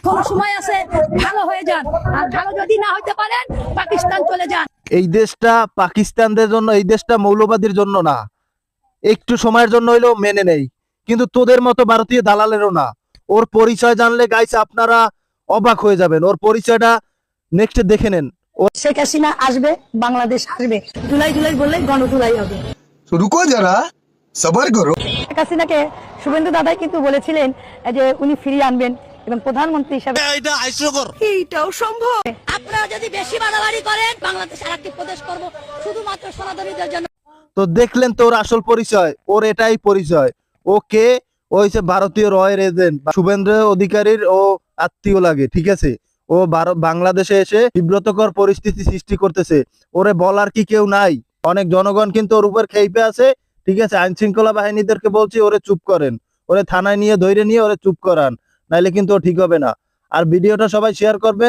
এখনো সময় আছে, ভালো হয়ে যান। আর ভালো যদি না হইতে পারেন, পাকিস্তান চলে যান। এই দেশটা পাকিস্তানদের জন্য, এই দেশটা মৌলবাদীর জন্য না, একটু সময়ের জন্য হইলেও মেনে নেই, কিন্তু তোদের মতো ভারতীয় দালালেরও না। ওর পরিচয় জানলে গাইস আপনারা অবাক হয়ে যাবেন। ওর পরিচয়টা নেক্সট দেখে নেন। শেখ হাসিনা আসবে, বাংলাদেশ আসবে। জুলাই জুলাই বললে গণজুলাই হবে। तो रुको जरा सबर करो। শেখ হাসিনাকে শুভেন্দু দাদাই কিন্তু বলেছিলেন যে উনি ফিরিয়ে আনবেন এবং প্রধানমন্ত্রী হিসাবে। এইটাও সম্ভব। আপনারা যদি বেশি বাড়াবাড়ি করেন, বাংলাদেশ আরেকটি প্রদেশ করব শুধুমাত্র সনাতনীদের জন্য। তো দেখলেন তোর আসল পরিচয়, ওর এটাই পরিচয়। ও কে? ও হচ্ছে ভারতীয় রয়ের এজেন্ট, শুভেন্দ্র অধিকারীর ও আত্মীয় লাগে, ঠিক আছে। ও বাংলাদেশে এসে বিব্রতকর পরিস্থিতি সৃষ্টি করতেছে। ওরে বলার কি কেউ নাই? অনেক জনগণ কিন্তু ওর উপর খেইপে আছে, ঠিক আছে। আইন শৃঙ্খলা বাহিনীদেরকে বলছি ওরে চুপ করেন, ওরে থানায় নিয়ে ধরে নিয়ে ওরে চুপ করান, নাইলে কিন্তু ও ঠিক হবে না। আর ভিডিওটা সবাই শেয়ার করবেন।